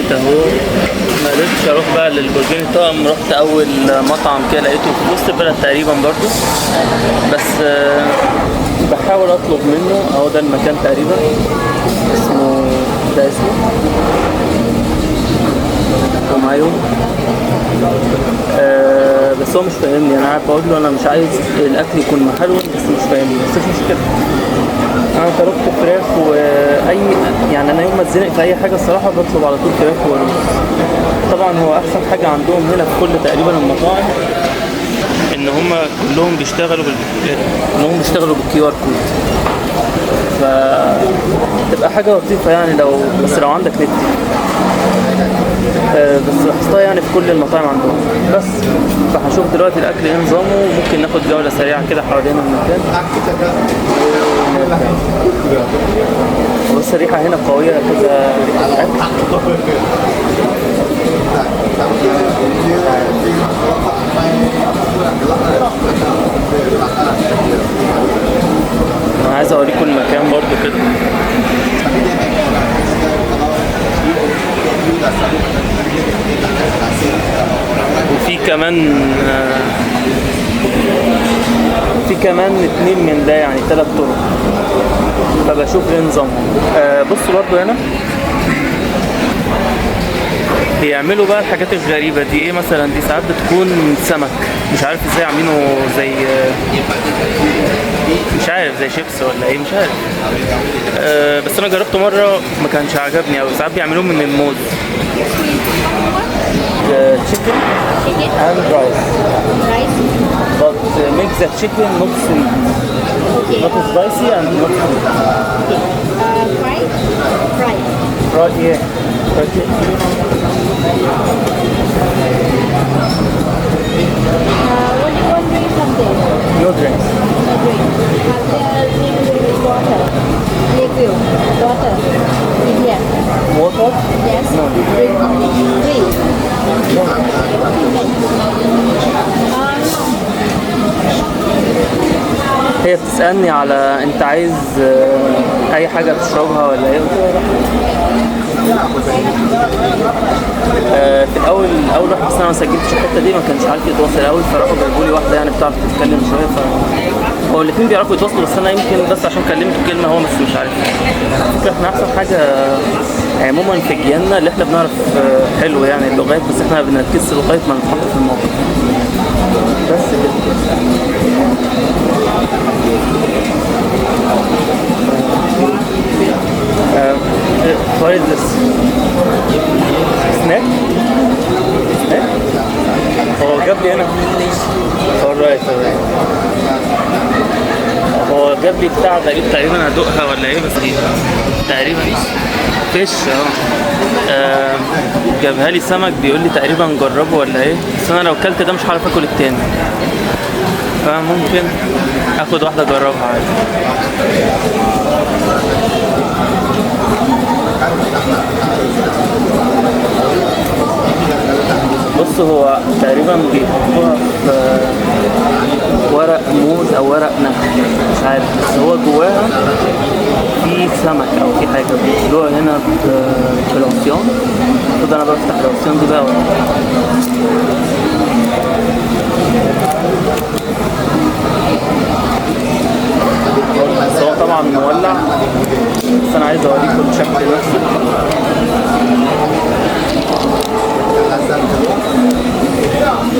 جيت اهو، ما قدرتش اروح بقى للبرجين الطقم. رحت اول مطعم كده لقيته في وسط البلد تقريبا برضو، بس بحاول اطلب منه اهو. ده المكان تقريبا اسمه، ده اسمه ومايو. بس هو مش فاهمني. انا قاعد بقول له انا مش عايز الاكل يكون محلول، بس مش فاهمني. بس مش مشكله، انا طلبت فراخ واي يعني انا يوم ما اتزنق في اي حاجه الصراحه بطلب على طول فراخ ورز. طبعا هو احسن حاجه عندهم هنا في كل تقريبا المطاعم ان هم كلهم بيشتغلوا بالكيو ار كود، فتبقى حاجه لطيفه يعني لو عندك نت. بس لاحظتها يعني في كل المطاعم عندهم. بس فهشوف دلوقتي الاكل ايه نظامه، وممكن ناخد جوله سريعه كده حوالين المكان. بص الريحه هنا قويه كده، ريحه الاكل. انا عايز اوريكم المكان برضو كده. وفي كمان 2 من ده، يعني 3 طرق. فبشوف ايه نظامهم. بصوا برضو هنا بيعملوا بقى الحاجات الغريبة دي. ايه مثلا؟ دي ساعات بتكون سمك، مش عارف ازاي عاملينه زي مش عارف زي شيبس ولا ايه، مش عارف. بس انا جربته مرة ما كانش عجبني اوي. ساعات بيعملوه من الموز. chicken and rice. But make the chicken not sweet. Not spicy and not sweet. Fried? Fried, yeah. Okay. What do you want to drink something? No drinks. No drink. Have there water? Liquid water? Yes. Water? Yes. No. Drink only. Drink. No. هي بتسألني على انت عايز اي حاجة تشربها ولا ايه؟ في اول واحد، بس انا ما سجلتش الحته دي، ما كانش عارف يتواصل الاول، فراحوا جابوا لي واحده يعني بتعرف تتكلم شويه. هو الاثنين بيعرفوا يتواصلوا، بس انا يمكن بس عشان كلمته كلمه هو بس مش عارف. فكرة احنا احسن حاجه عموما في جياننا اللي احنا بنعرف حلو يعني اللغات، بس احنا ما بنركزش لغايه ما نتحط في الموقف. بس كده. what is this? snack? هو جاب لي هنا. alright. هو جاب لي بتاع تقريبا هدوقها ولا ايه، بس دي تقريبا فيش. جابها لي سمك، بيقول لي تقريبا جربه ولا ايه، بس انا لو كلت ده مش هعرف اكل التاني، فممكن اخد واحده اجربها عادي. بص هو تقريبا بيحطوها في ورق موز او ورق نخل، مش عارف، بس هو جواها في سمك او في حاجه بيشيلوها هنا في العصيان. المفروض انا بفتح العصيان دي بقى بس هو طبعا مولع، بس انا عايز اوريكم الشكل نفسه.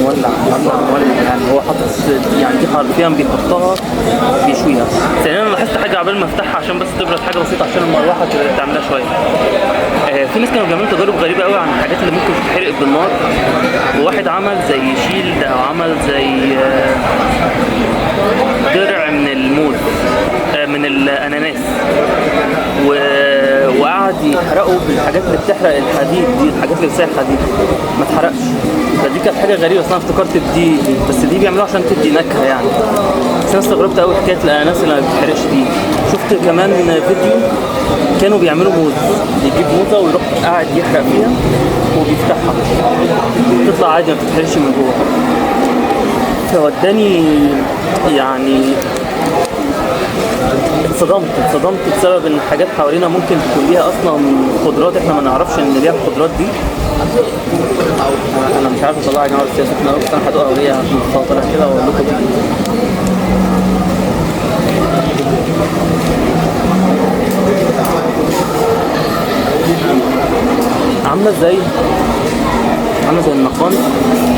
مولع يعني. هو حاطط يعني دي حرفيا بيحطها بيشويها. ثانيا انا لاحظت حاجه قبل ما افتحها عشان بس تبرد، حاجه بسيطه عشان المروحه تعملها شويه. في ناس كانوا بيعملوا تجارب غريبه قوي عن الحاجات اللي ممكن تتحرق بالنار. وواحد عمل زي شيلد او عمل زي درع من الموز، من الاناناس، وقعد يحرقه بالحاجات اللي بتحرق الحديد دي، الحاجات اللي بتسيح الحديد ما اتحرقش. فدي كانت حاجه غريبه، بس انا افتكرت دي بس دي بيعملوها عشان تدي نكهه يعني. بس انا استغربت قوي حكايه الاناناس اللي ما بتتحرقش دي. شفت كمان فيديو كانوا بيعملوا موز، يجيب موزه ويروح قاعد يحرق فيها وبيفتحها تطلع عادي ما بتتحرقش من جوه. فوداني يعني اتصدمت بسبب ان الحاجات حوالينا ممكن تكون ليها اصلا خضروات احنا ما نعرفش ان ليها الخضروات دي. انا مش عارف اطلعها يا جماعه، بس هي سخنه قوي، انا هدوقها وهي طالعه كده واقول لكم. عامله زي النقان،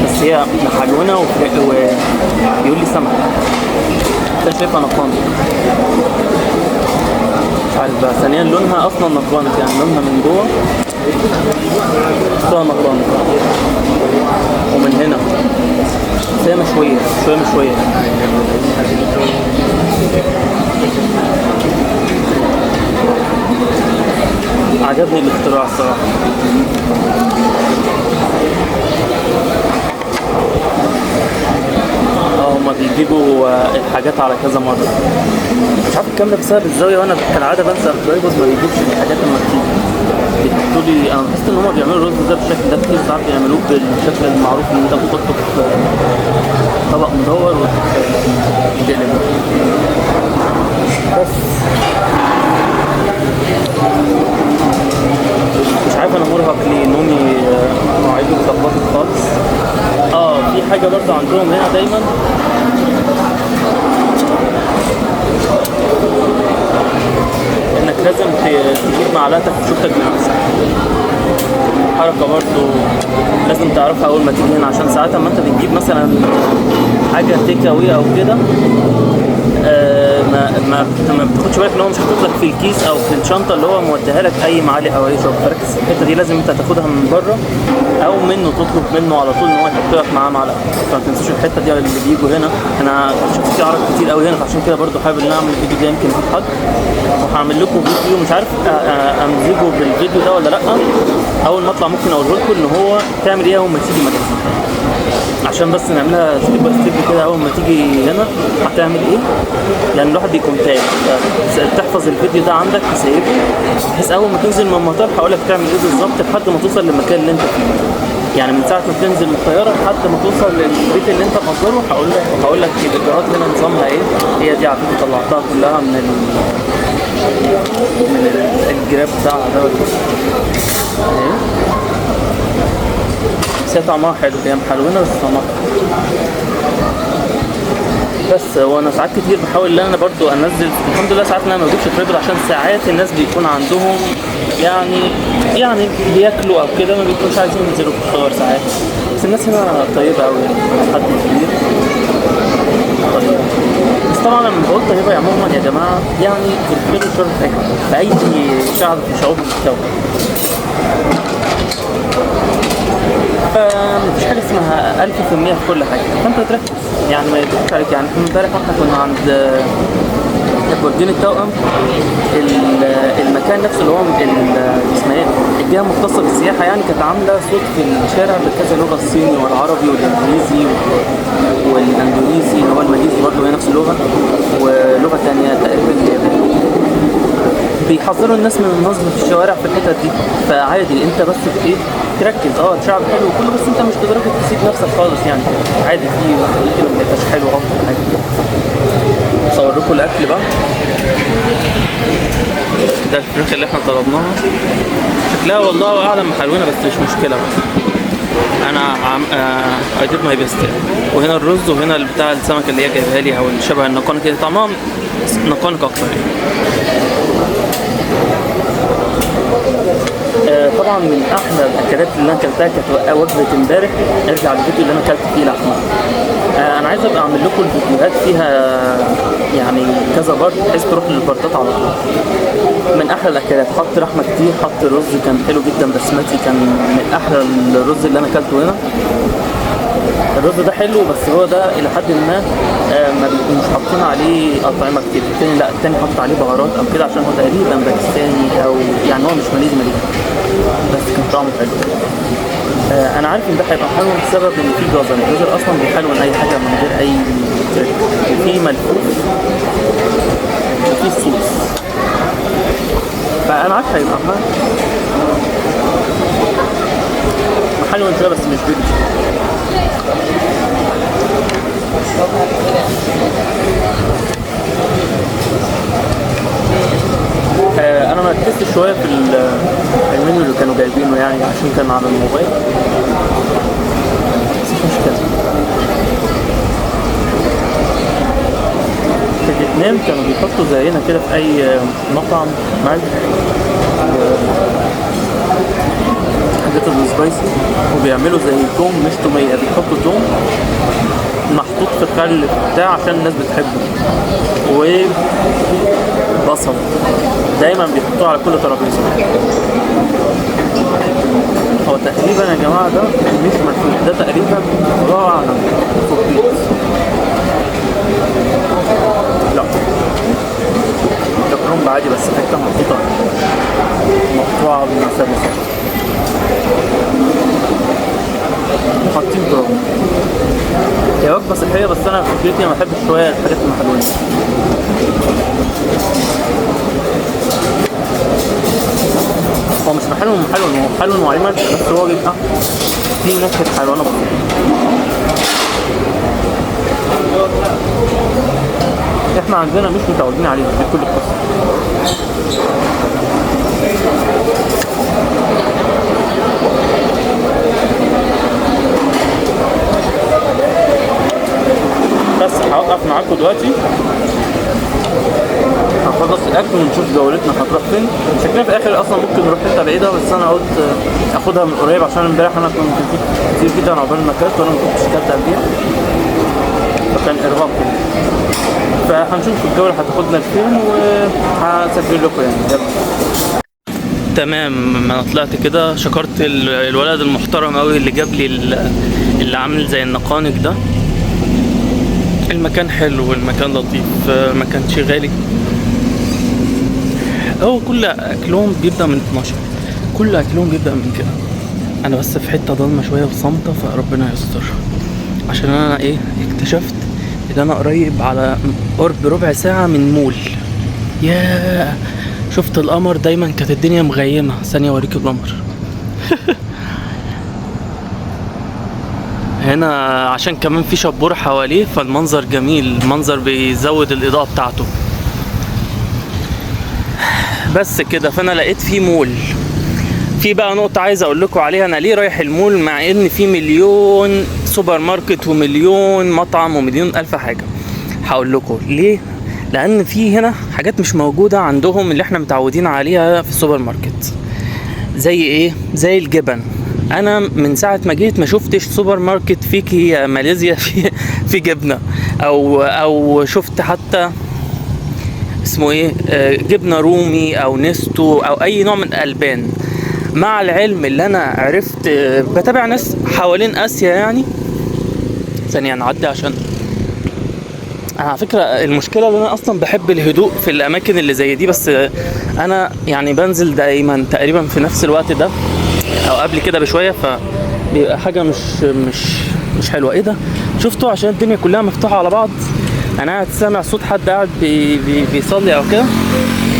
بس هي محلونه وبيقول لي سمك. انت شايفها نقان، مش عارف بقى. ثانيا لونها اصلا نقان، يعني لونها من جوه فيها نقان، ومن هنا هي مشويه مشويه. عجبني الاختراع الصراحه. هما بيجيبوا الحاجات على كذا مرة. مش عارف الكلام ده بسبب الزاوية، وانا كالعادة بنسى اختياري، بس ما بيجيبش الحاجات لما بتيجي بيحطوا لي. انا بحس ان هما بيعملوا الرز ده بالشكل ده كتير، ساعات بيعملوه بالشكل المعروف ان انت بتحطه في طبق مدور وتقلبه. بس مش عارف انا مرهق ليه، نومي مواعيدي اتلخبطت خالص. في حاجة برضه عندهم هنا دايما، انك لازم تجيب معلقتك وشوكتك بنفسك. حركة برضه لازم تعرفها اول ما تيجي هنا، عشان ساعات اما انت بتجيب مثلا حاجة تيك اواي او كده ما بتاخدش بالك ان هو مش حاطط لك في الكيس او في الشنطه اللي هو موديها لك اي معالق او اي شوك. فركز في الحته دي، لازم انت تاخدها من بره او منه، تطلب منه على طول ان هو يحط لك معاه معلقه. فما تنسوش الحته دي اللي بيجوا هنا. انا شفت في عرض كتير قوي هنا، فعشان كده برضو حابب ان انا اعمل الفيديو ده، يمكن يفيد حد. وهعمل لكم فيديو مش عارف امزجه بالفيديو ده ولا لا. اول ما اطلع ممكن اقول لكم ان هو تعمل ايه اول ما تيجي مدرسه، عشان بس نعملها ستيب باي ستيب كده. اول ما تيجي هنا هتعمل ايه، لان الواحد بيكون تايه. تحفظ الفيديو ده عندك تسيبه، بحيث اول ما تنزل من المطار هقول لك تعمل ايه بالظبط لحد ما توصل للمكان اللي انت فيه. يعني من ساعه ما تنزل من الطياره لحد ما توصل للبيت اللي انت مأجره هقول لك الاجراءات هنا نظامها ايه. هي دي على فكره طلعتها كلها من الجراب بتاعها ده اهي. بس هي طعمها حلو، هي محلوينه بس طعمها بس. وانا ساعات كتير بحاول ان انا برضو انزل، الحمد لله ساعات انا ما بجيبش تريبل، عشان ساعات الناس بيكون عندهم يعني بياكلوا او كده، ما بيكونوش عايزين ينزلوا في الفطار ساعات. بس الناس هنا طيبه قوي، يعني حد كبير طيب. بس طبعا لما بقول طيبه عموما يا جماعه، يعني الخير والشر في اي شعب في شعوب الكوكب. فمفيش حاجه اسمها 1000% في كل حاجه، فانت تركز يعني ما يضحكش عليك. يعني امبارح احنا كنا عند برجين التوأم، المكان نفسه اللي هو اسمها ايه، الجهه المختصه بالسياحه، يعني كانت عامله صوت في الشارع بكذا لغه، الصيني والعربي والانجليزي والاندونيسي اللي هو الماليزي برضه هي نفس اللغه، ولغه ثانيه تقريبا الياباني. بيحذروا الناس من النصب في الشوارع في الحتت دي. فعادي انت بس ايه تركز. شعب حلو وكله، بس انت مش لدرجه تسيب نفسك خالص يعني. عادي في كده ما بيبقاش حلو افضل حاجه. اصور لكم الاكل بقى. ده الفراخ اللي احنا طلبناها، شكلها والله اعلم محلوينه، بس مش مشكله بقى. انا I did my best. وهنا الرز، وهنا بتاع السمك اللي هي جايبها لي، او شبه النقانق كده، طعمها نقانق اكتر يعني. طبعا من احلى الاكلات اللي انا اكلتها كانت وجبه امبارح. ارجع للفيديو اللي انا اكلت فيه لحمه. انا عايز ابقى اعمل لكم الفيديوهات فيها يعني كذا بارت، بحيث تروح للبارتات على طول. من احلى الاكلات، حط لحمه كتير، حط رز كان حلو جدا بسمتي، كان من احلى الرز اللي انا اكلته هنا. الرز ده حلو، بس هو ده الى حد ما بيكونوش حاطين عليه اطعمه كتير. التاني لا، التاني حاطط عليه بهارات او كده، عشان هو تقريبا باكستاني، او يعني هو مش ماليزي، بس كان طعمه حلو. انا عارف ان ده هيبقى حلو بسبب ان في جزر. الجزر اصلا بيحلون اي حاجه من غير اي تريك. وفي ملفوف وفي الصوص، فانا عارف هيبقى حلو كده، بس مش بيجي. انا مركزت شويه في المنيو اللي كانوا جايبينه يعني عشان كان على الموبايل، بس مش مشكله. في فيتنام كانوا بيحطوا زينا كده في اي مطعم ملح حاجات السبايسي، وبيعملوا زي توم مش توميه، بيحطوا توم محطوط في خل بتاع عشان الناس بتحبه، وبصل دايما بيحطوه على كل ترابيزه. هو تقريبا يا جماعه ده مش ملفوف، ده تقريبا الله اعلم فوقيت، لا ده كرومب عادي بس حته مقطوعه بالمثلث، حاطين كرومب. هي وجبه صحيه بس انا فكرتي ما بحبش شويه الحاجات المحلوله. هو مش محلو حلو، هو حلو وعليه ملح بس هو بيبقى فيه نكهه حلوانه بسيطه. احنا عندنا مش متعودين عليه في كل القصه. بس هوقف معاكم دلوقتي، هنخلص الاكل ونشوف جولتنا هتروح فين. شكلنا في الاخر اصلا ممكن نروح حته بعيده، بس انا قلت اخدها من قريب عشان امبارح انا كنت كتير جدا عقبال ما اكلت وانا ما كنتش اكلت قبليها، فكان ارهاق كده. فهنشوف الجوله هتاخدنا لفين وهسجل لكم يعني. يلا تمام. انا طلعت كده، شكرت الولد المحترم قوي اللي جاب لي اللي عامل زي النقانق ده. المكان حلو والمكان لطيف، ما كانش غالي. هو كل اكلهم بيبدا من 12، كل اكلهم بيبدا من كده. انا بس في حته ضلمه شويه وصامته، فربنا يستر، عشان انا اكتشفت ان انا قريب على قرب ربع ساعه من مول. ياه شفت القمر، دايما كانت الدنيا مغيمه. ثانيه اوريك القمر. هنا عشان كمان في شبور حواليه فالمنظر جميل، المنظر بيزود الاضاءة بتاعته. بس كده، فانا لقيت فيه مول. في بقى نقطة عايز اقول لكم عليها، انا ليه رايح المول مع ان في مليون سوبر ماركت ومليون مطعم ومليون الف حاجة؟ هقول لكم ليه. لان في هنا حاجات مش موجودة عندهم اللي احنا متعودين عليها في السوبر ماركت. زي ايه؟ زي الجبن. انا من ساعه ما جيت ما شفتش سوبر ماركت فيكي ماليزيا في جبنه، او شفت حتى اسمه ايه، جبنه رومي او نستو او اي نوع من الالبان. مع العلم اللي انا عرفت بتابع ناس حوالين اسيا يعني. ثانيه نعدي عشان على فكره المشكله ان انا اصلا بحب الهدوء في الاماكن اللي زي دي، بس انا يعني بنزل دايما تقريبا في نفس الوقت ده او قبل كده بشويه، فبيبقى حاجه مش حلوه. ايه ده شفتوا؟ عشان الدنيا كلها مفتوحه على بعض. انا قاعد سامع صوت حد قاعد بيصلي او كده.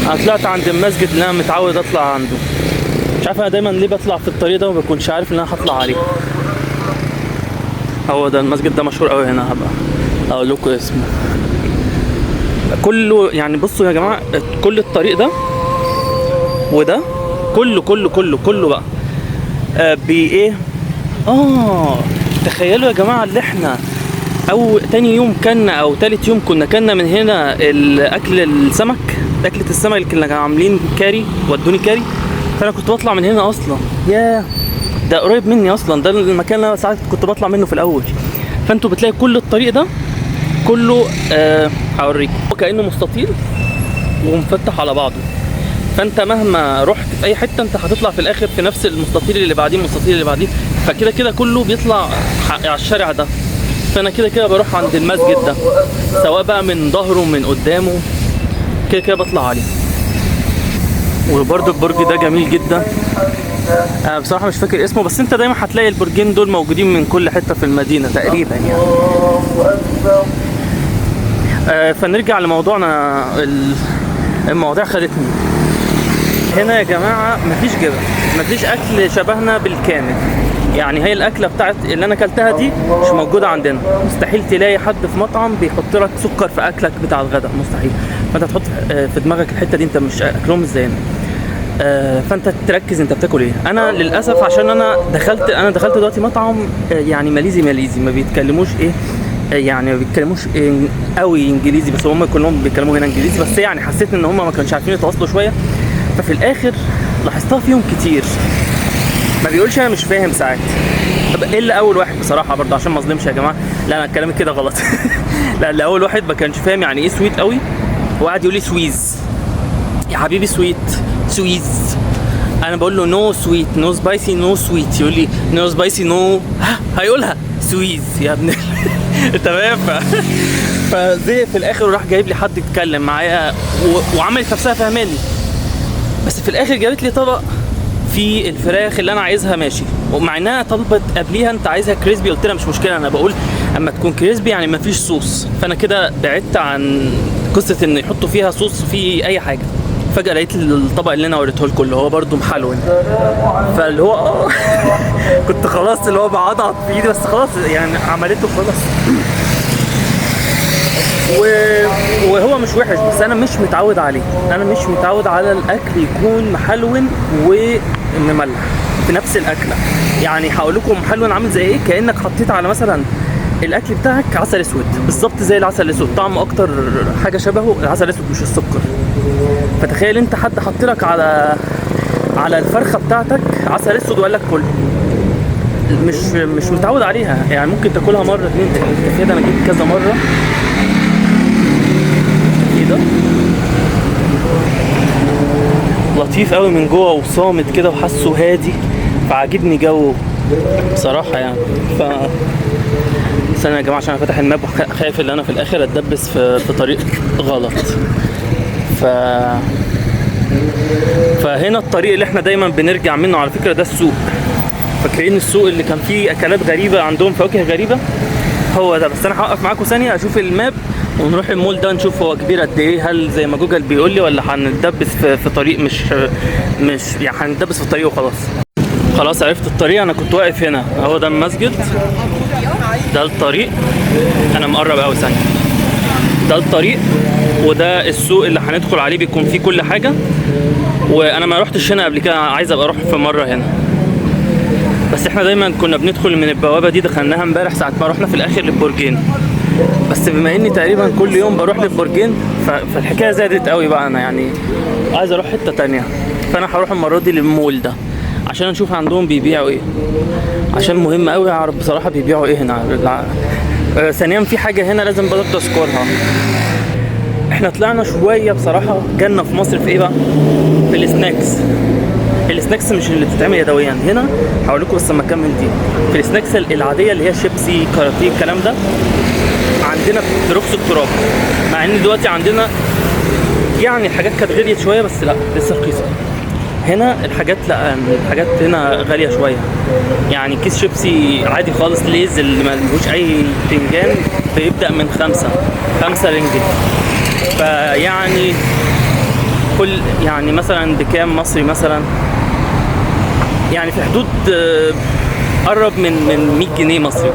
انا طلعت عند المسجد اللي انا متعود اطلع عنده. مش عارف انا دايما ليه بطلع في الطريق ده وما بكونش عارف ان انا هطلع عليه. هو ده المسجد ده مشهور قوي هنا، هبقى اقول لكم اسمه كله. يعني بصوا يا جماعه، كل الطريق ده وده كله بقى بايه. تخيلوا يا جماعه اللي احنا او تاني يوم كنا او تالت يوم كنا من هنا الاكل السمك، اكلة السمك اللي كنا عاملين كاري، ودوني كاري. فانا كنت بطلع من هنا اصلا. ياه ده قريب مني اصلا، ده المكان اللي انا ساعات كنت بطلع منه في الاول. فانتوا بتلاقي كل الطريق ده كله هوريكم كانه مستطيل ومفتح على بعضه. فانت مهما رحت في اي حته انت هتطلع في الاخر في نفس المستطيل اللي بعديه، المستطيل اللي بعديه. فكده كله بيطلع على الشارع ده. فانا كده بروح عند المسجد ده، سواء بقى من ظهره من قدامه، كده بطلع عليه. وبرده البرج ده جميل جدا. انا بصراحه مش فاكر اسمه، بس انت دايما هتلاقي البرجين دول موجودين من كل حته في المدينه تقريبا يعني. فنرجع لموضوعنا. المواضيع خدتني هنا يا جماعه. مفيش جبن، مفيش اكل شبهنا بالكامل. يعني هي الاكله بتاعت اللي انا اكلتها دي مش موجوده عندنا. مستحيل تلاقي حد في مطعم بيحط لك سكر في اكلك بتاع الغداء، مستحيل. فانت تحط في دماغك الحته دي، انت مش اكلهم مش زينا. فانت تركز انت بتاكل ايه. انا للاسف عشان انا دخلت دلوقتي مطعم يعني ماليزي ما بيتكلموش ايه، يعني ما بيتكلموش قوي انجليزي، بس هم كلهم بيتكلموا هنا انجليزي، بس يعني حسيت ان هم ما كانوش عارفين يتواصلوا شويه. ففي الاخر لاحظتها فيهم كتير ما بيقولش انا مش فاهم ساعات. طب الا اول واحد بصراحه برضه عشان ما اظلمش يا جماعه، لا انا كلامي كده غلط. لا اول واحد ما كانش فاهم يعني ايه سويت قوي، وقعد يقول لي سويز. يا حبيبي سويز. انا بقول له نو سويت، نو سبايسي، نو سويت. يقول لي نو سبايسي، نو هيقولها سويز يا ابن. تمام. فزي في الاخر راح جايب لي حد يتكلم معايا وعملت نفسها فهماني، بس في الاخر جابت لي طبق في الفراخ اللي انا عايزها ماشي، ومع انها طلبت قبليها انت عايزها كريسبي، قلت لها مش مشكله، انا بقول اما تكون كريسبي يعني ما فيش صوص، فانا كده بعدت عن قصه ان يحطوا فيها صوص في اي حاجه. فجاه لقيت الطبق اللي انا وريته لكم اللي هو برده محلون، فاللي هو كنت خلاص اللي هو بعضعض في ايدي، بس خلاص يعني عملته خلاص. وهو مش وحش، بس انا مش متعود عليه. انا مش متعود على الاكل يكون محلون ومملح في نفس الاكله. يعني هقول لكم محلون عامل زي ايه، كانك حطيت على مثلا الاكل بتاعك عسل اسود، بالظبط زي العسل الاسود، طعمه اكتر حاجه شبهه العسل الاسود مش السكر. فتخيل انت حد حط لك على الفرخه بتاعتك عسل اسود وقال لك كل، مش متعود عليها. يعني ممكن تاكلها مره اتنين كفايه، ده انا جيت كذا مره. ايه ده لطيف قوي من جوه وصامت كده وحاسه هادي، فعاجبني جو بصراحه يعني. استنى يا جماعه عشان انا فاتح الماب وخايف ان انا في الاخر اتدبس في طريق غلط. فهنا الطريق اللي احنا دايما بنرجع منه على فكره ده السوق. فاكرين السوق اللي كان فيه اكلات غريبه عندهم فواكه غريبه؟ هو ده. بس انا هوقف معاكم ثانيه اشوف الماب ونروح المول ده نشوف هو كبير قد ايه، هل زي ما جوجل بيقول لي ولا هنتدبس في طريق مش يعني هنتدبس في الطريق وخلاص. خلاص عرفت الطريق، انا كنت واقف هنا اهو، ده المسجد، ده الطريق، انا مقرب قوي ثانيه، ده الطريق وده السوق اللي هندخل عليه بيكون فيه كل حاجه. وانا ما رحتش هنا قبل كده، عايز ابقى اروح في مره هنا، بس احنا دايما كنا بندخل من البوابه دي، دخلناها امبارح ساعه ما رحنا في الاخر للبرجين. بس بما اني تقريبا كل يوم بروح للبرجين فالحكايه زادت قوي بقى، انا يعني عايز اروح حته تانية. فانا هروح المره دي للمول ده عشان نشوف عندهم بيبيعوا ايه، عشان مهم قوي اعرف بصراحه بيبيعوا ايه هنا. ثانيا في حاجه هنا لازم برضه اذكرها، احنا طلعنا شويه بصراحه جالنا في مصر في ايه بقى، في السناكس مش اللي بتتعمل يدويا هنا. هقول لكم بس لما اكمل دي. في السناكس العاديه اللي هي شيبسي كاراتيه الكلام ده عندنا برخص التراب، مع ان دلوقتي عندنا يعني الحاجات كانت غليت شويه، بس لا لسه رخيصه. هنا الحاجات لا، الحاجات هنا غاليه شويه. يعني كيس شيبسي عادي خالص ليز اللي ملهوش اي بتنجان بيبدا من 5 رنجل. فيعني كل يعني مثلا بكام مصري مثلا، يعني في حدود قرب من 100 جنيه مصري.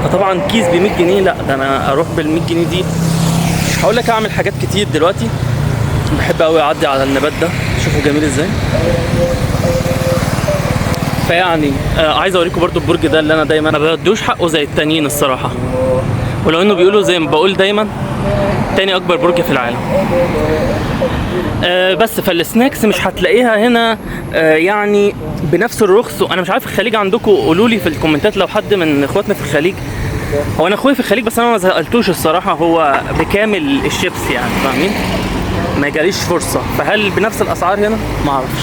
فطبعا كيس ب 100 جنيه لا، ده انا اروح بال 100 جنيه دي. هقول لك اعمل حاجات كتير دلوقتي، بحب قوي اعدي على النبات ده، شوفوا جميل ازاي. فيعني عايز اوريكم برضو البرج ده اللي انا دايما ما بدوش حقه زي التانيين الصراحه، ولو انه بيقولوا زي ما بقول دايما تاني اكبر برج في العالم. بس فالسناكس مش هتلاقيها هنا يعني بنفس الرخص. انا مش عارف الخليج عندكم، قولوا لي في الكومنتات لو حد من اخواتنا في الخليج. هو انا اخويا في الخليج بس انا ما سالتوش الصراحه هو بكامل الشيبس يعني، فاهمين؟ ما جاليش فرصه. فهل بنفس الاسعار هنا؟ ما اعرفش.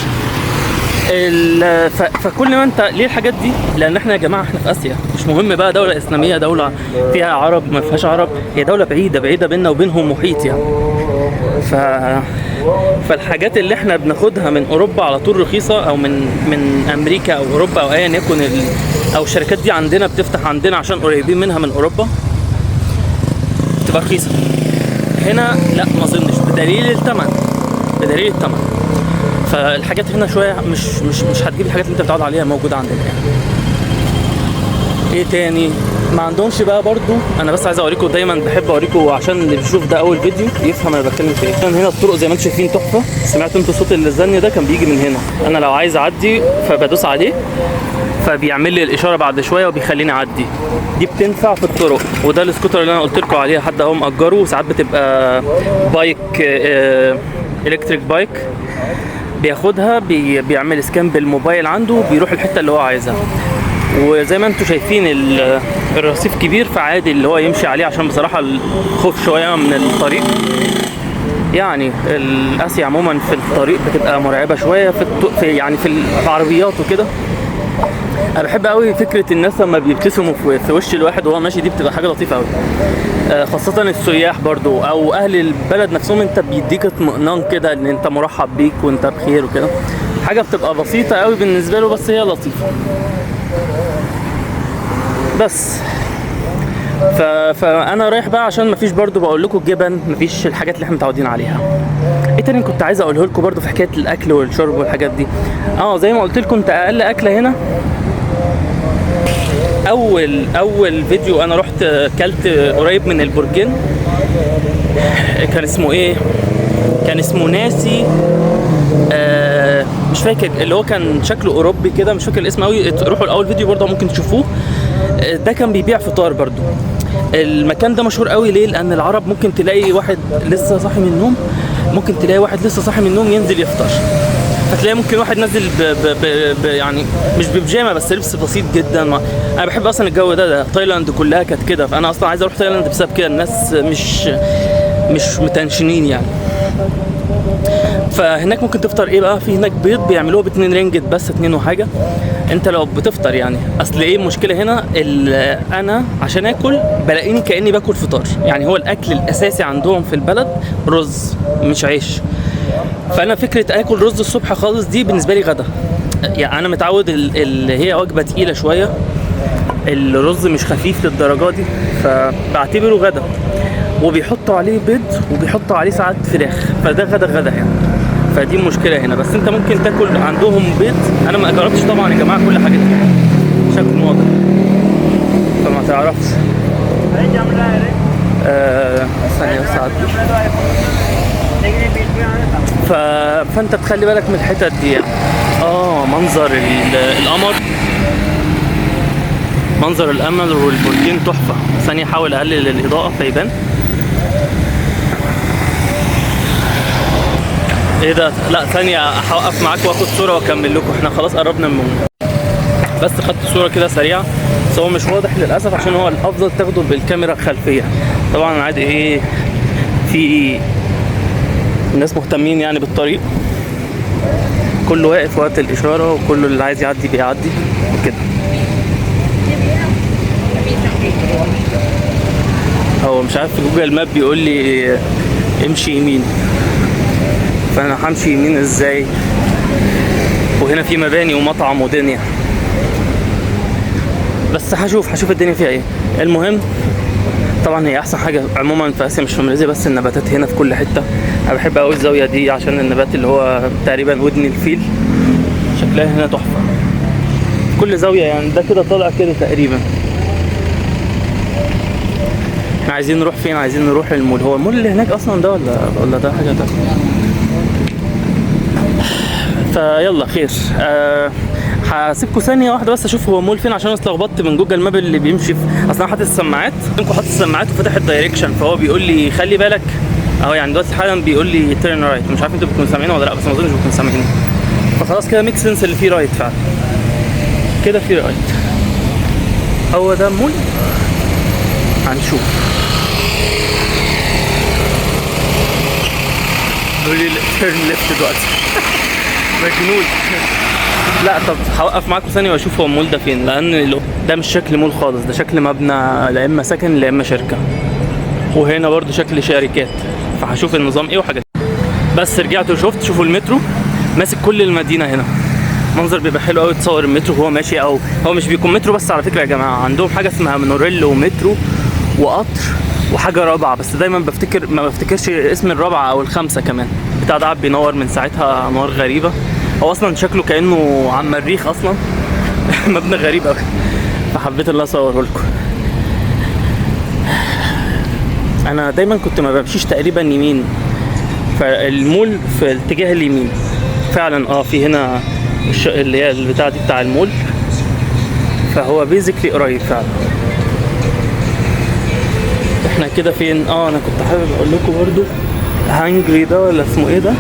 فكل ما انت ليه الحاجات دي، لان احنا يا جماعه احنا في اسيا، مش مهم بقى دوله اسلاميه، دوله فيها عرب ما فيهاش عرب، هي دوله بعيده بيننا وبينهم محيط يعني. فالحاجات اللي احنا بناخدها من اوروبا على طول رخيصه، او من امريكا او اوروبا او ايا يكن، او الشركات دي عندنا بتفتح عندنا عشان قريبين منها من اوروبا، بتبقى رخيصه. هنا لا ما اظنش، بدليل الثمن. فالحاجات هنا شويه مش هتجيب الحاجات اللي انت بتقعد عليها موجوده عندنا يعني. ايه تاني؟ ما عندهمش بقى برضو. انا بس عايز اوريكم، دايما بحب اوريكم عشان اللي بيشوف ده اول فيديو يفهم انا بتكلم في ايه. كان هنا الطرق زي ما انتم شايفين تحفه. سمعتوا انتوا صوت الزن ده؟ كان بيجي من هنا. انا لو عايز اعدي فبدوس عليه فبيعمل لي الاشاره بعد شويه وبيخليني اعدي. دي بتنفع في الطرق. وده السكوتر اللي انا قلت لكم عليه، حد اهو مأجره، وساعات بتبقى بايك الكتريك بايك، بياخدها بيعمل سكان بالموبايل عنده، بيروح الحته اللي هو عايزها. وزي ما انتم شايفين الرصيف كبير، فعادي اللي هو يمشي عليه، عشان بصراحه الخوف شويه من الطريق. يعني الاسيا عموما في الطريق بتبقى مرعبه شويه يعني في العربيات وكده. انا بحب قوي فكره الناس لما بيبتسموا في وش الواحد وهو ماشي، دي بتبقى حاجه لطيفه قوي. خاصه السياح برضو او اهل البلد نفسهم، انت بيديك اطمئنان كده ان انت مرحب بيك وانت بخير وكده. حاجه بتبقى بسيطه قوي بالنسبه له، بس هي لطيفه. بس فانا رايح بقى عشان مفيش برضو بقول لكم الجبن، مفيش الحاجات اللي احنا متعودين عليها. ايه تاني كنت عايز اقوله لكم برضو في حكايه الاكل والشرب والحاجات دي؟ زي ما قلت لكم، انت اقل اكله هنا. اول فيديو انا رحت كلت قريب من البرجين، كان اسمه ايه؟ كان اسمه ناسي، مش فاكر، اللي هو كان شكله اوروبي كده، مش فاكر الاسم قوي. روحوا الاول فيديو برضه ممكن تشوفوه. ده كان بيبيع فطار برضه. المكان ده مشهور قوي ليه؟ لان العرب ممكن تلاقي واحد لسه صاحي من النوم، ينزل يفطر. فتلاقي ممكن واحد نازل يعني مش ببيجامه، بس لبس بسيط جدا. انا بحب اصلا الجو ده. تايلاند كلها كانت كده، فانا اصلا عايز اروح تايلاند بسبب كده. الناس مش متنشنين يعني. فهناك ممكن تفطر ايه بقى؟ في هناك بيض بيعملوه ب2 رينجت بس، 2 وحاجه. انت لو بتفطر يعني، اصل ايه المشكله هنا؟ انا عشان اكل بلاقيني كاني باكل فطار. يعني هو الاكل الاساسي عندهم في البلد رز مش عيش. فانا فكره اكل رز الصبح خالص دي بالنسبه لي غدا. يعني انا متعود اللي هي وجبه تقيله شويه، الرز مش خفيف للدرجه دي، فبعتبره غدا. وبيحطوا عليه بيض وبيحطوا عليه ساعات فراخ، فده غدا يعني. فدي المشكله هنا. بس انت ممكن تاكل عندهم بيض. انا ما جربتش طبعا يا جماعه كل حاجه فيها، شكل واضح فما تعرفش. ثانيه ساعات. فانت تخلي بالك من الحتت دي يعني. منظر القمر والبرجين تحفه. ثانيه احاول اقلل الاضاءه فيبان. ايه ده؟ لا ثانيه هوقف معاك واخد صوره واكمل لكم. احنا خلاص قربنا من بس خدت صوره كده سريعه، بس هو مش واضح للاسف عشان هو الافضل تاخده بالكاميرا الخلفيه. طبعا عادي، ايه، في الناس مهتمين يعني بالطريق، كله واقف وقت الاشاره، وكله اللي عايز يعدي بيعدي وكده. هو مش عارف، في جوجل ماب بيقول لي امشي يمين، فانا همشي يمين ازاي؟ وهنا في مباني ومطعم ودنيا، بس هشوف الدنيا فيها ايه. المهم طبعا هي احسن حاجه عموما في اسيا، مش في ماليزيا بس، النباتات هنا في كل حته. انا بحب قوي الزاويه دي عشان النبات اللي هو تقريبا ودن الفيل، شكلها هنا تحفه. كل زاويه يعني، ده كده طالع كده تقريبا. احنا عايزين نروح فين؟ عايزين نروح المول. هو المول اللي هناك اصلا ده ولا ده حاجه تانية؟ فيلا خير. هسيبكم ثانيه واحده بس اشوف هو مول فين، عشان اتلخبطت من جوجل ماب اللي بيمشي في. اصلا حاطط السماعات، وفتح الدايركشن، فهو بيقول لي خلي بالك اهو. يعني دلوقتي حالا بيقول لي تيرن رايت. مش عارف انتوا بتكونوا سامعين ولا لا، بس ما اظنش بتكونوا سامعين. فخلاص كده ميك سنس اللي فيه رايت فعلا. كده فيه رايت. هو ده مول. هنشوف. بيقول لي تيرن ليفت دلوقتي. مجنون. لا طب هوقف معاكم ثانيه واشوف هو المول ده فين، لان ده مش شكل مول خالص، ده شكل مبنى لا اما سكن لا اما شركه. وهنا برضو شكل شركات، فهشوف النظام ايه وحاجات. بس رجعت وشفت. شوفوا المترو ماسك كل المدينه هنا. منظر بيبقى حلو قوي تصور المترو وهو ماشي. او هو مش بيكون مترو بس على فكره يا جماعه، عندهم حاجه اسمها مونوريل ومترو وقطر وحاجه رابعه، بس دايما ما بفتكرش اسم الرابعه او الخامسه كمان. بتاع ده بينور من ساعتها انوار غريبه. هو اصلا شكله كانه عم مريخ اصلا. مبنى غريب قوي، فحبيت اللي اصوره لكم. انا دايما كنت ما بمشيش تقريبا يمين، فالمول في الاتجاه اليمين فعلا. في هنا اللي هي البتاع دي بتاع المول، فهو بيزيكلي قريب فعلا. احنا كده فين؟ انا كنت حابب اقول لكم برضو هانجري ده ولا اسمه ايه ده،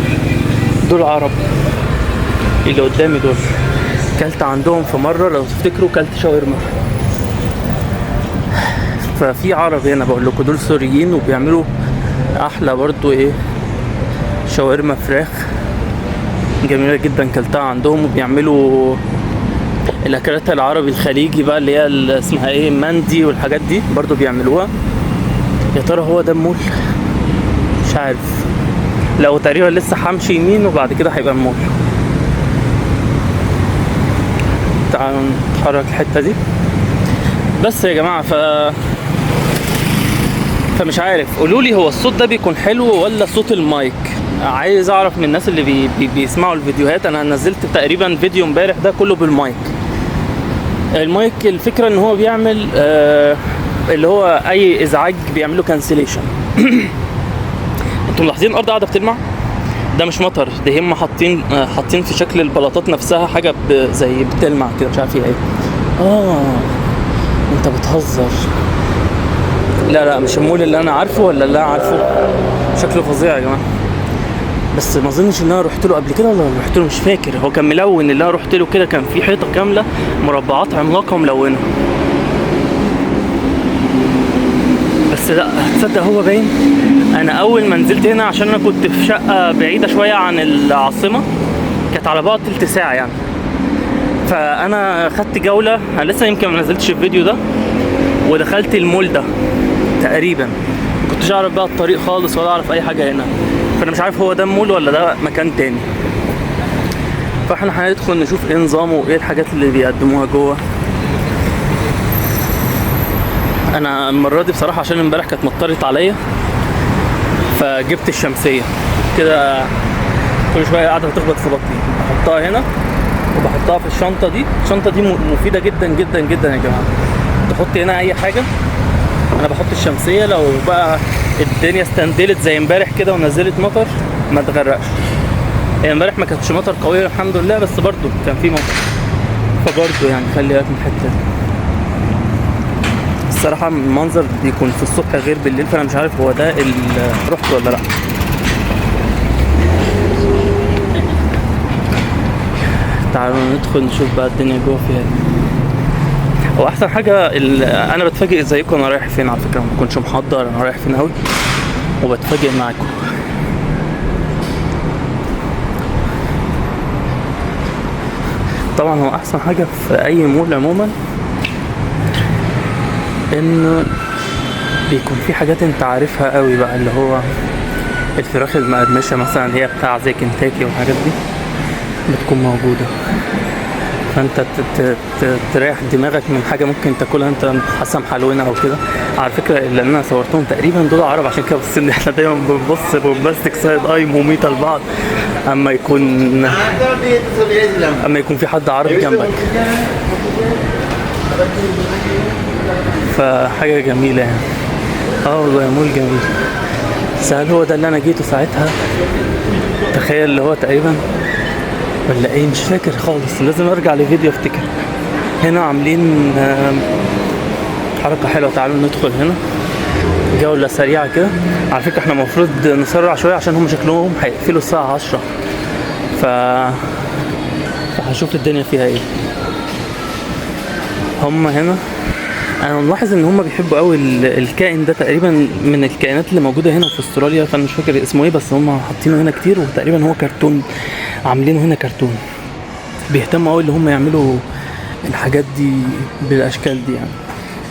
دول عرب اللي قدامي دول. كلت عندهم في مره لو تفتكروا، كلت شاورما. ففي عرب هنا بقول لكم، دول سوريين وبيعملوا احلى برضو شاورما فراخ جميله جدا. كلتها عندهم، وبيعملوا الاكلات العربي الخليجي بقى اللي هي اسمها ايه، مندي والحاجات دي برضو بيعملوها. يا ترى هو ده المول؟ مش عارف. لو تقريبا لسه همشي يمين وبعد كده هيبقى المول. تعالوا نتحرك الحته دي بس يا جماعه. فمش عارف، قولوا لي هو الصوت ده بيكون حلو ولا صوت المايك؟ عايز اعرف من الناس اللي بيسمعوا الفيديوهات. انا نزلت تقريبا فيديو امبارح ده كله بالمايك. المايك الفكره ان هو بيعمل اللي هو اي ازعاج بيعمله كانسليشن. انتوا ملاحظين الارض قاعده بتلمع؟ ده مش مطر، ده هم حاطين في شكل البلاطات نفسها حاجه زي بتلمع كده، مش عارف فيها ايه. انت بتهزر. لا مش المول اللي انا عارفه ولا اللي انا عارفه. شكله فظيع يا جماعه، بس ما اظنش ان انا رحت له قبل كده ولا رحت له، مش فاكر. هو كان ملون اللي انا رحت له كده، كان في حيطه كامله مربعات عملاقه ملونه. بس لا تصدق هو باين. انا اول ما نزلت هنا، عشان انا كنت في شقه بعيده شويه عن العاصمه، كانت على بعد تلت ساعه يعني. فانا خدت جوله، انا لسه يمكن ما نزلتش الفيديو ده، ودخلت المول ده تقريبا. ما كنتش اعرف بقى الطريق خالص ولا اعرف اي حاجه هنا، فانا مش عارف هو ده المول ولا ده مكان تاني. فاحنا هندخل نشوف ايه نظامه وايه الحاجات اللي بيقدموها جوه. انا المره دي بصراحه عشان امبارح كانت مطرت عليا، فجبت الشمسيه كده. كل شويه قاعده تخبط في بطني، بحطها هنا وبحطها في الشنطه دي. الشنطه دي مفيده جدا جدا جدا يا جماعه. تحط هنا اي حاجه. انا بحط الشمسيه لو بقى الدنيا استندلت زي امبارح كده ونزلت مطر ما تغرقش. هي امبارح ما كانتش مطر قويه الحمد لله، بس برضو كان في مطر، فبرضو يعني خلي بالك من الحته دي. الصراحه المنظر بيكون في الصبح غير بالليل، فانا مش عارف هو ده اللي رحت ولا لا. تعالوا ندخل نشوف بقى الدنيا جوه فيها ايه. هو احسن حاجه انا بتفاجئ زيكم انا رايح فين. على فكره ما بكونش محضر انا رايح فين قوي، وبتفاجئ معاكم. طبعا هو احسن حاجه في اي مول عموما انه بيكون في حاجات انت عارفها قوي بقى، اللي هو الفراخ المقرمشه مثلا اللي هي بتاع زي كنتاكي والحاجات دي بتكون موجوده، فانت تريح دماغك من حاجه ممكن تاكلها انت حاسه محلونه او كده. على فكره اللي انا صورتهم تقريبا دول عرب، عشان كده بس ان احنا دايما بنبص بومباستيك سايد اي مميته لبعض اما يكون في حد عربي جنبك. فحاجه جميله يعني. والله مول جميل. بس هل هو ده اللي انا جيته ساعتها؟ تخيل اللي هو تقريبا ولا ايه، مش فاكر خالص. لازم ارجع لفيديو افتكر. هنا عاملين حركة حلوة. تعالوا ندخل هنا جولة سريعة كده. على فكرة احنا المفروض نسرع شوية عشان هم شكلهم هيقفلوا الساعة 10. فهشوف الدنيا فيها ايه. هم هنا انا ملاحظ ان هم بيحبوا قوي الكائن ده، تقريبا من الكائنات اللي موجودة هنا في استراليا، فانا مش فاكر اسمه ايه، بس هم حاطينه هنا كتير، وتقريبا هو كرتون، عاملينه هنا كرتون. بيهتموا قوي اللي هم يعملوا الحاجات دي بالاشكال دي يعني.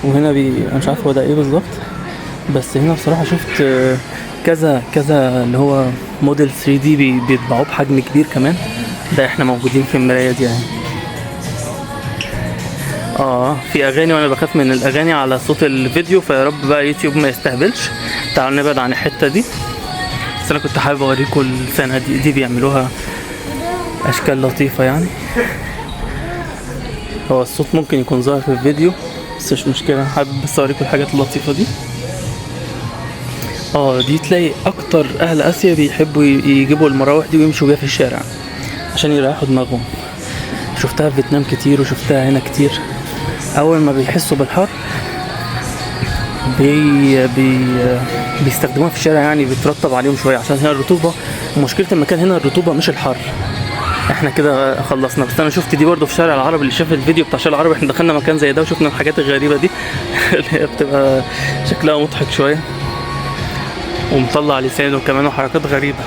وهنا انا مش عارف هو ده ايه بالظبط، بس هنا بصراحه شفت كذا اللي هو موديل 3 دي بيطبعوه بحجم كبير كمان. ده احنا موجودين في المرايه دي يعني. في اغاني وانا بخاف من الاغاني على صوت الفيديو، فيا رب بقى يوتيوب ما يستهبلش. تعالوا نبعد عن الحته دي. بس انا كنت حابب اوريكم السنه دي بيعملوها اشكال لطيفه يعني. هو الصوت ممكن يكون ظاهر في الفيديو بس مش مشكله، حابب بس اوريكم الحاجات اللطيفه دي. دي تلاقي اكتر اهل اسيا بيحبوا يجيبوا المراوح دي ويمشوا بيها في الشارع عشان يريحوا دماغهم. شفتها في فيتنام كتير وشفتها هنا كتير. اول ما بيحسوا بالحر بيستخدموها في الشارع، يعني بيترطب عليهم شويه عشان هنا الرطوبه. مشكله المكان هنا الرطوبه مش الحر. احنا كده خلصنا. بس انا شفت دي برضو في شارع العرب، اللي شاف الفيديو بتاع شارع العرب احنا دخلنا مكان زي ده وشفنا الحاجات الغريبه دي اللي هي بتبقى شكلها مضحك شويه ومطلع لسانه كمان وحركات غريبه.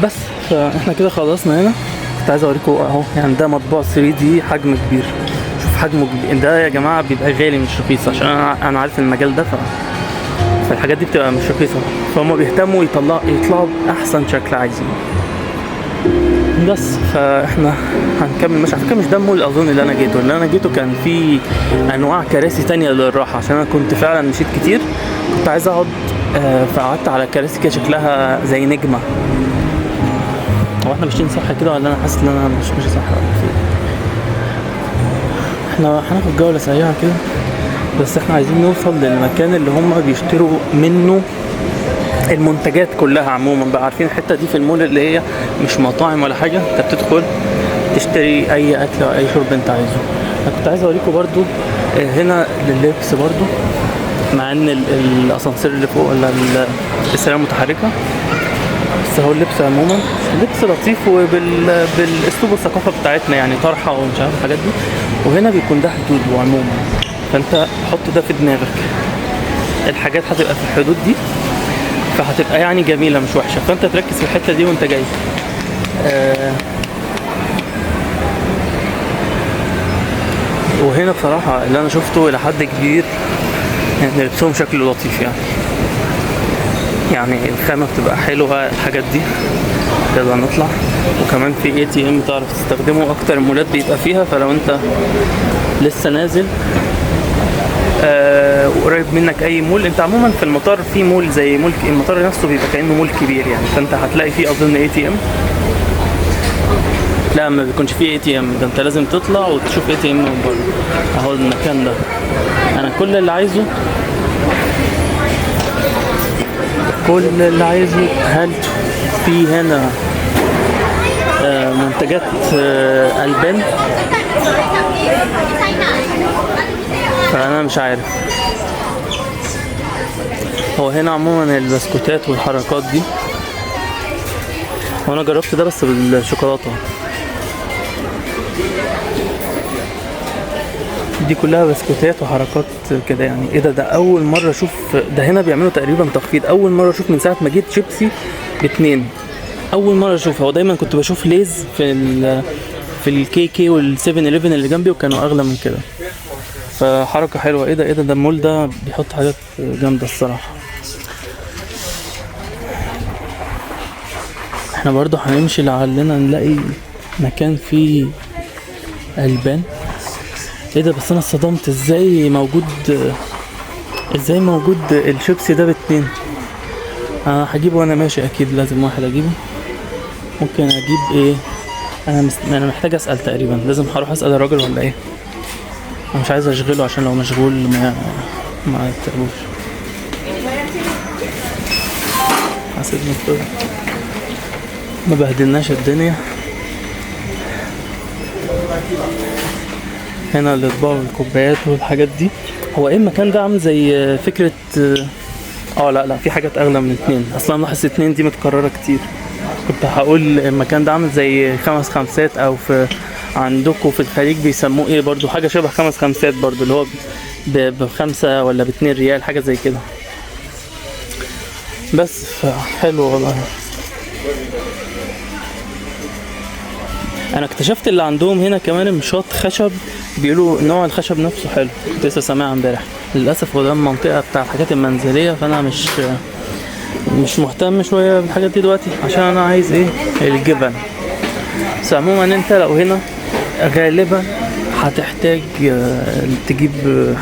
بس فاحنا كده خلصنا هنا. كنت عايز اوريكم اهو، يعني ده مطبوع 3 دي حجم كبير. شوف حجمه كبير ده يا جماعه، بيبقى غالي مش رخيص عشان انا عارف المجال ده. فالحاجات دي بتبقى مش رخيصه، فهم بيهتموا يطلعوا باحسن شكل عايزينه. بس فاحنا هنكمل. مش على فكره مش ده المول اظن اللي انا جيته كان في انواع كراسي تانية للراحه، عشان انا كنت فعلا مشيت كتير كنت عايز اقعد. فقعدت على كراسي كده شكلها زي نجمه. هو احنا ماشيين صح كده ولا انا حاسس ان انا مش ماشي صح ولا فين؟ احنا هناخد جوله سريعه كده، بس احنا عايزين نوصل للمكان اللي هم بيشتروا منه المنتجات كلها عموما بقى. عارفين الحته دي في المول اللي هي مش مطاعم ولا حاجه، انت بتدخل تشتري اي اكل او اي شرب انت عايزه. انا كنت عايز اوريكم برضو هنا لللبس برضو، مع ان الاسانسير اللي فوق ولا السلالم متحركه، بس هو اللبس عموما لبس لطيف وبالاسلوب والثقافه بتاعتنا، يعني طرحه ومش عارف الحاجات دي. وهنا بيكون ده حدود عموما، فانت حط ده في دماغك. الحاجات هتبقى في الحدود دي، فهتبقى يعني جميله مش وحشه، فانت تركز في الحته دي وانت جاي. وهنا بصراحه اللي انا شفته الى حد كبير يعني لبسهم شكله لطيف، يعني الخامه بتبقى حلوه الحاجات دي. يلا نطلع. وكمان في ATM تعرف تستخدمه، اكتر المولات بيبقى فيها، فلو انت لسه نازل قريب منك اي مول. انت عموما في المطار في مول زي مول المطار نفسه بيبقى كأنه مول كبير يعني، فانت هتلاقي فيه اظن ATM. لا ما بيكونش فيه ATM، ده انت لازم تطلع وتشوف ATM من بره. اهو المكان ده انا كل اللي عايزه هل في هنا منتجات ألبان؟ فأنا مش عارف. هو هنا عموما البسكوتات والحركات دي، وانا جربت ده بس بالشوكولاتة. دي كلها بسكوتات وحركات كده يعني. ايه ده اول مرة اشوف ده هنا بيعملوا تقريبا تخفيض. اول مرة اشوف من ساعة ما جيت شيبسي ب2، اول مرة اشوفها. هو دايما كنت بشوف ليز في الKK وال7-11 اللي جنبي وكانوا اغلى من كده، فحركة حلوة. ايه ده المول ده بيحط حاجات جامدة الصراحة. احنا برضو هنمشي لعلنا نلاقي مكان فيه ألبان. ايه ده بس انا اتصدمت ازاي موجود الشيبسي ده ب2. انا هجيبه وانا ماشي، اكيد لازم واحد اجيبه. ممكن اجيب ايه؟ انا محتاج اسال تقريبا، لازم هروح اسال الراجل ولا ايه؟ انا مش عايز اشغله عشان لو مشغول ما يتعبوش. حسيبنا كده ما بهدلناش الدنيا. هنا الاطباق والكوبايات والحاجات دي. هو ايه المكان ده عامل زي فكرة لا في حاجات اغلى من 2. اصلا لاحظت 2 دي متكررة كتير. كنت هقول المكان ده عامل زي 5 خمسات، او في عندكم في الخليج بيسموه ايه برضو، حاجة شبه 5 خمسات برضو، اللي هو ب5 ولا ب2 ريال حاجة زي كده. بس حلو والله. انا اكتشفت اللي عندهم هنا كمان مشاط خشب، بيقولوا نوع الخشب نفسه حلو. كنت لسه سامعها امبارح. للاسف هو ده المنطقه بتاع الحاجات المنزليه، فانا مش مهتم شويه بالحاجات دي دلوقتي عشان انا عايز ايه الجبن. بس عموما انت لو هنا غالبا هتحتاج تجيب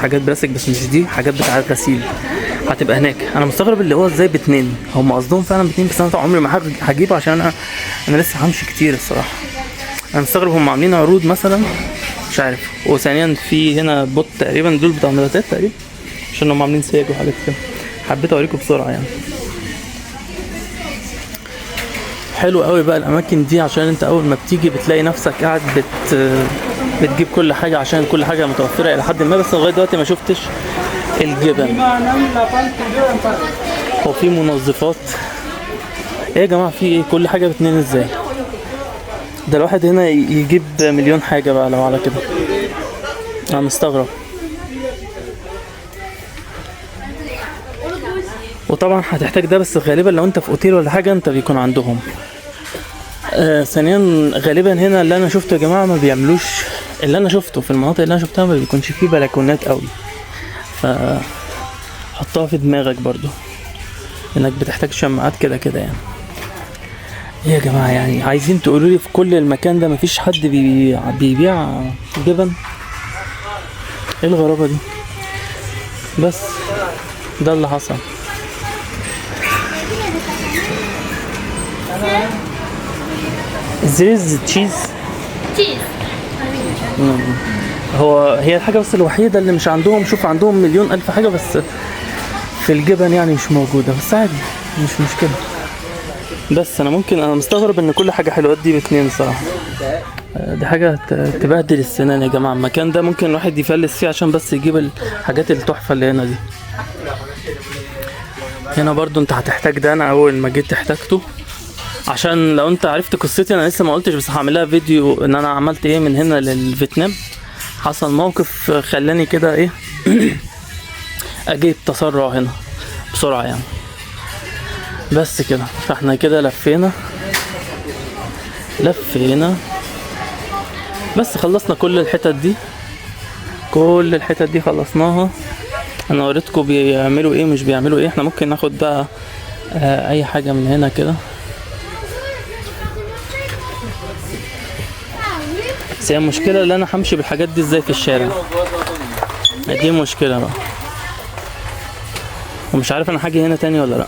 حاجات بلاستيك، بس مش دي حاجات بتاعه غسيل، هتبقى هناك. انا مستغرب اللي هو ازاي ب2. هم قصدهم فعلا ب2، بس انا عمري ما هجيبه عشان انا لسه همشي كتير الصراحه. انا مستغرب هم عاملين عروض مثلا، مش عارف. وثانيا في هنا بوت تقريبا، دول بتاع ملاتات تقريبا، عشان هم عاملين سياج وحاجات كده. حبيت اوريكم بسرعه يعني. حلو قوي بقى الاماكن دي، عشان انت اول ما بتيجي بتلاقي نفسك قاعد بتجيب كل حاجه، عشان كل حاجه متوفره الى حد ما. بس لغايه دلوقتي ما شفتش الجبن. هو في منظفات ايه يا جماعه؟ في ايه؟ كل حاجه ب2 ازاي؟ ده الواحد هنا يجيب مليون حاجه بقى لو على كده. انا مستغرب. وطبعا هتحتاج ده، بس غالبا لو انت في اوتيل ولا حاجه انت بيكون عندهم. ثانيا غالبا هنا اللي انا شفته يا جماعه ما بيعملوش، اللي انا شفته في المناطق اللي انا شفتها ما بيكونش فيه بلكونات قوي. ف حطها في دماغك برضو انك بتحتاج شماعات كده كده يعني. ايه يا جماعه يعني؟ عايزين تقولوا لي في كل المكان ده مفيش حد بيبيع جبن؟ ايه الغرابه دي؟ بس ده اللي حصل. There is cheese. هي الحاجة بس الوحيدة اللي مش عندهم. شوف عندهم مليون ألف حاجة، بس في الجبن يعني مش موجودة. بس عادي مش مشكلة. بس أنا مستغرب إن كل حاجة حلوة دي ب2 صراحة. دي حاجة تبهدل السنان يا جماعة. المكان ده ممكن الواحد يفلس فيه عشان بس يجيب الحاجات التحفة اللي هنا دي. هنا برضو انت هتحتاج ده. انا اول ما جيت احتاجته، عشان لو انت عرفت قصتي انا لسه ما قلتش، بس هعملها فيديو ان انا عملت ايه من هنا للفيتنام. حصل موقف خلاني كده ايه اجيب تسرع هنا بسرعة يعني. بس كده. فاحنا كده لفينا بس خلصنا كل الحتت دي خلصناها. انا وريتكم بيعملوا ايه مش بيعملوا ايه. احنا ممكن ناخد بقى اي حاجة من هنا كده. بس هي المشكلة اللي انا همشي بالحاجات دي ازاي في الشارع، دي مشكلة بقى. ومش عارف انا هاجي هنا تاني ولا لا.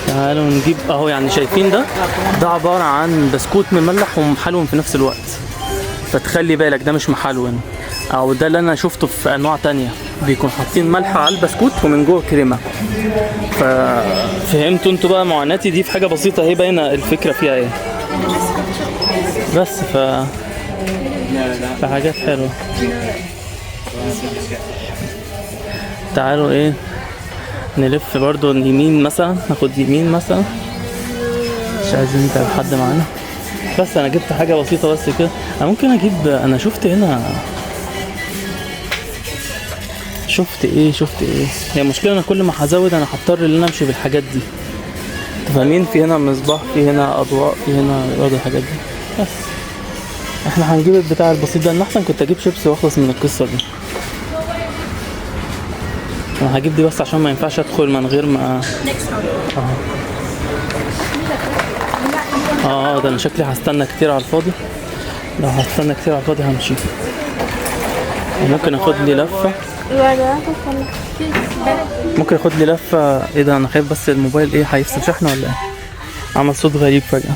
تعالوا نجيب اهو. يعني شايفين ده عبارة عن بسكوت مملح ومحلون في نفس الوقت. فتخلي بالك ده مش محلون، او ده اللي انا شفته في انواع تانية بيكون حاطين ملح على البسكوت ومن جوه كريمه. ففهمتوا انتوا بقى معاناتي دي في حاجه بسيطه اهي باينه الفكره فيها ايه. بس فحاجات حلوه. تعالوا ايه نلف برضو اليمين مثلا. ناخد يمين مثلا، مش عايزين نتعب حد معانا. بس انا جبت حاجه بسيطه بس كده. انا ممكن اجيب، انا شفت ايه. هي المشكله انا كل ما هزود انا هضطر ان انا امشي بالحاجات دي. فاهمين؟ في هنا مصباح، في هنا اضواء، في هنا برضه الحاجات دي. بس احنا هنجيب البتاع البسيط ده. انا احسن كنت اجيب شيبسي واخلص من القصه دي. انا هجيب دي بس عشان ما ينفعش ادخل من غير ما ده انا شكلي هستنى كتير على الفاضي. لو هستنى كتير على الفاضي همشي. ممكن اخد لي لفه. ايه ده؟ انا خايف بس الموبايل ايه هيفصل شحن ولا ايه؟ عمل صوت غريب فجاه.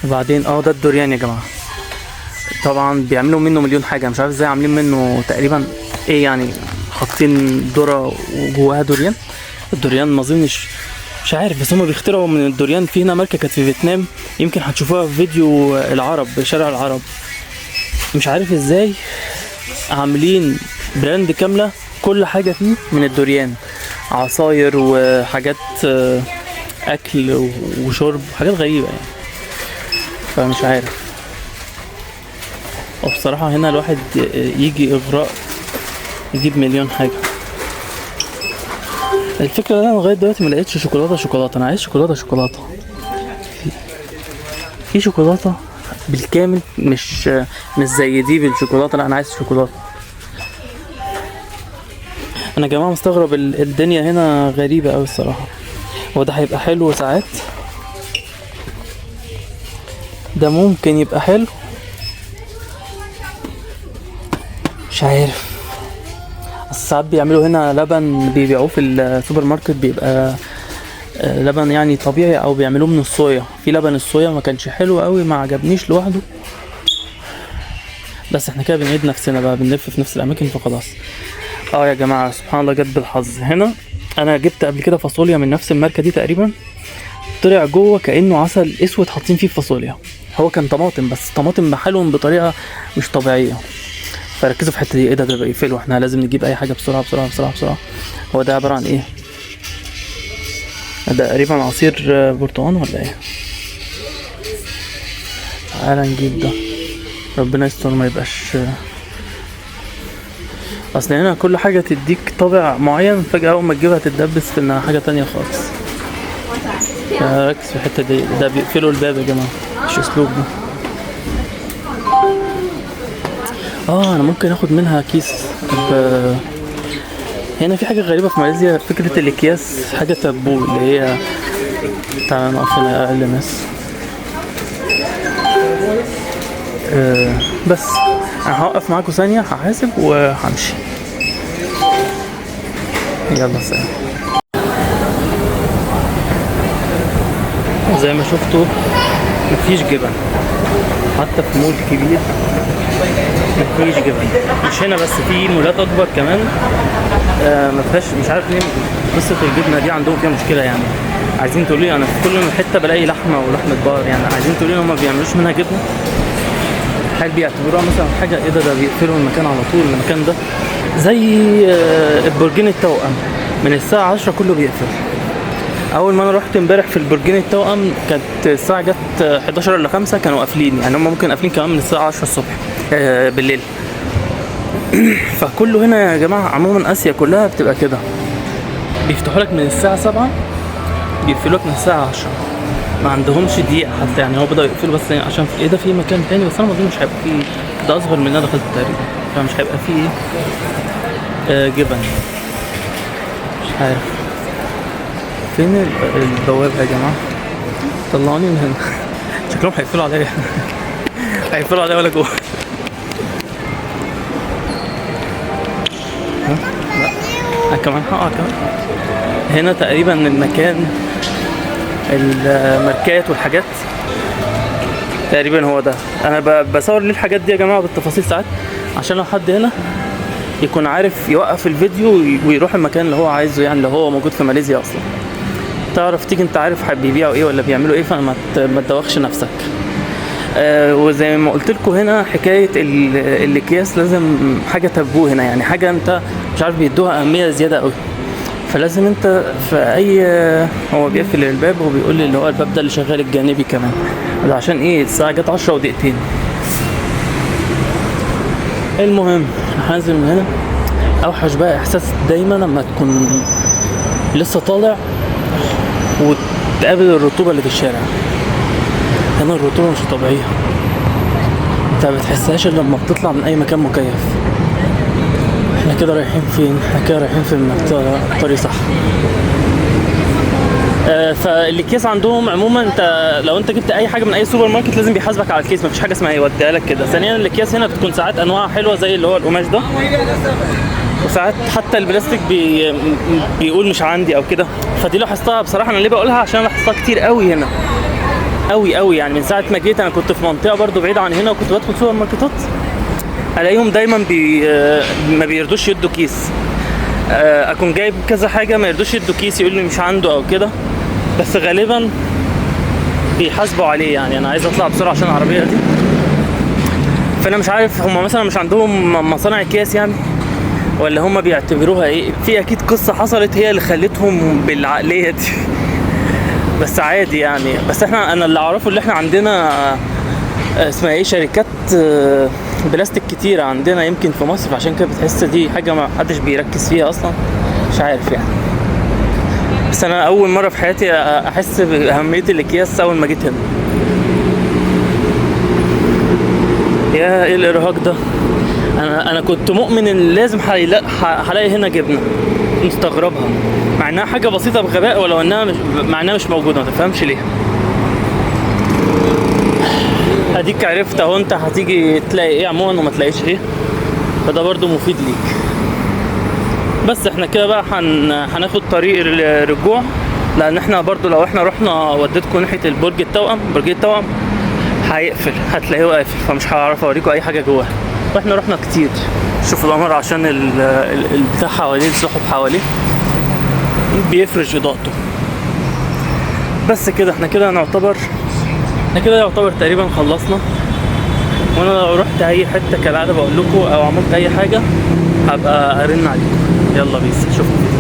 وبعدين ده الدوريان يا جماعه. طبعا بيعملوا منه مليون حاجه. مش عارف ازاي عاملين منه تقريبا ايه يعني. حاطين ذره وجواها دوريان. الدوريان ما اظنش، مش عارف، بس هما بيخترعوا من الدوريان. في هنا ماركه كانت في فيتنام، يمكن هتشوفوها في فيديو العرب، شارع العرب. مش عارف ازاي عاملين براند كامله كل حاجه فيه من الدوريان. عصاير وحاجات اكل وشرب، حاجات غريبه يعني. فمش عارف. وبصراحه هنا الواحد يجي اغراء يجيب مليون حاجه. الفكره ان انا لغايه دلوقتي ما لقيتش شوكولاته. انا عايز شوكولاته. في شوكولاته بالكامل، مش زي دي بالشوكولاته. لا انا عايز شوكولاته. انا يا جماعه مستغرب الدنيا هنا غريبه قوي الصراحه. هو ده هيبقى حلو ساعات، ده ممكن يبقى حلو، مش عارف. ساعات بيعملوا هنا لبن بيبيعوه في السوبر ماركت، بيبقى لبن يعني طبيعي، او بيعملوه من الصويا. في لبن الصويا ما كانش حلو قوي، ما عجبنيش لوحده. بس احنا كده بنعيد نفسنا بقى، بنلف في نفس الاماكن فخلاص. يا جماعه سبحان الله جت بالحظ. هنا انا جبت قبل كده فاصوليا من نفس الماركه دي تقريبا، طلع جوه كانه عسل اسود حاطين فيه فاصوليا، هو كان طماطم بس طماطم بحالهم بطريقه مش طبيعيه. فركزوا في الحته دي. ايه ده بيقفلوا، احنا لازم نجيب اي حاجه بسرعه بسرعه بسرعه بسرعه. هو ده عباره عن ايه؟ ده تقريبا عصير برتقال ولا ايه؟ تعالى نجيب ده، ربنا يستر ما يبقاش. اصل هنا كل حاجه تديك طابع معين، فجاه اول ما تجيبها تتدبس في انها حاجه تانية خالص. ركز في الحته دي. ده بيقفلوا الباب يا جماعه، مش اسلوب ده. انا ممكن اخد منها كيس. هنا في حاجه غريبه في ماليزيا، فكره الاكياس حاجه تابو، اللي هي تعالى نقف هنا اقل ناس. بس انا هوقف معاكم ثانيه، هحاسب وهمشي. يلا سلام. زي ما شفتوا مفيش جبن، حتى في مول كبير مفيش جبن. مش هنا بس، في مولات اكبر كمان مفيهاش. مش عارف ليه قصه الجبنه دي عندهم فيها مشكله يعني. عايزين تقولوا لي انا في كل حته بلاقي لحمه ولحمه بقر، يعني عايزين تقولوا لي هم ما بيعملوش منها جبنه؟ هل بيعتبروها مثلا حاجه ايه؟ ده بيقفلوا المكان على طول. المكان ده زي البرجين التوأم، من الساعه 10 كله بيقفل. اول ما انا رحت امبارح في البرجين التوأم كانت الساعه جت 11 ولا 5 كانوا قافلين، يعني هم ممكن قافلين كمان من الساعه 10 الصبح بالليل. فكله هنا يا جماعه عموما اسيا كلها بتبقى كده، بيفتحوا لك من الساعه 7 بيقفلوا لك من الساعه 10، ما عندهمش دقيقه حتى. يعني هو بدأوا يقفلوا بس عشان في ده في مكان تاني، بس انا ما اظنش هيبقى فيه، ده اصغر من اللي انا دخلت تقريبا، فمش هيبقى فيه جبن. مش عارف فين البوابه يا جماعه، طلعوني من هنا. شكلهم هيقفلوا عليا. هيقفلوا عليا ولا جوه؟ لا كمان كمان. هنا تقريبا المكان الماركات والحاجات تقريبا هو ده. انا بصور ليه الحاجات دي يا جماعه بالتفاصيل ساعات، عشان لو حد هنا يكون عارف يوقف الفيديو ويروح المكان اللي هو عايزه، يعني اللي هو موجود في ماليزيا اصلا، تعرف تيجي انت عارف بيبيعوا ايه ولا بيعملوا ايه، فما تدوخش نفسك. وزي ما قلت لكم هنا حكايه الاكياس لازم حاجه تابو هنا، يعني حاجه انت مش عارف بيدوها اهميه زياده قوي، فلازم انت في اي. هو بيقفل الباب وبيقول لي اللي هو الباب ده اللي شغال الجانبي كمان، ده عشان ايه؟ الساعه جت 10 ودقيقتين. المهم هنزل من هنا. اوحش بقى احساس دايما لما تكون لسه طالع وتقابل الرطوبه اللي في الشارع. هنا الرطوبه مش طبيعيه، انت ما بتحسهاش الا لما بتطلع من اي مكان مكيف. احنا كده رايحين فين؟ احنا كده رايحين في الطريق صح. فالكيس عندهم عموما، انت لو انت جبت اي حاجه من اي سوبر ماركت لازم بيحاسبك على الكيس، مفيش حاجه اسمها يوديها لك كده. ثانيا الاكياس هنا بتكون ساعات انواع حلوه زي اللي هو القماش ده، وساعات حتى البلاستيك بيقول مش عندي او كده. فدي لاحظتها بصراحه. انا ليه بقولها؟ عشان لاحظتها كتير قوي هنا، قوي قوي يعني. من ساعه ما جيت انا كنت في منطقه برضو بعيده عن هنا، وكنت بدخل سوبر ماركتات الاقيهم دايما ما بيردوش يدوا كيس. اكون جايب كذا حاجه ما يردوش يدوا كيس، يقول لي مش عنده او كده، بس غالبا بيحاسبوا عليه. يعني انا عايز اطلع بسرعه عشان العربيه دي، فانا مش عارف هم مثلا مش عندهم مصانع اكياس يعني، ولا هم بيعتبروها ايه. في اكيد قصه حصلت هي اللي خلتهم بالعقليه دي. بس عادي يعني. بس انا اللي اعرفه اللي احنا عندنا اسمها ايه، شركات بلاستيك كتيرة عندنا يمكن في مصر، فعشان كده بتحس دي حاجة ما حدش بيركز فيها اصلا. مش عارف يعني. بس انا اول مرة في حياتي احس باهمية الاكياس اول ما جيت هنا. يا ايه الارهاق ده. انا كنت مؤمن ان لازم هلاقي هنا جبنة، مستغربها مع انها حاجة بسيطة بغباء، ولو انها مع انها مش موجودة، ما تفهمش ليه. اديك عرفت اهو انت هتيجي تلاقي ايه عموما وما تلاقيش ايه، فده برضو مفيد ليك. بس احنا كده بقى هناخد طريق الرجوع، لان احنا برضو لو احنا رحنا وديتكم ناحيه برج التوأم هيقفل، هتلاقيه قافل، فمش هعرف اوريكم اي حاجه جواه. واحنا رحنا كتير. شوفوا القمر عشان البتاع حواليه، السحب حواليه بيفرش اضاءته. بس كده احنا كده يعتبر تقريبا خلصنا. وانا لو رحت اي حته كالعاده بقول لكم، او عملت اي حاجه هبقى ارن عليكم. يلا بيس، اشوفكم.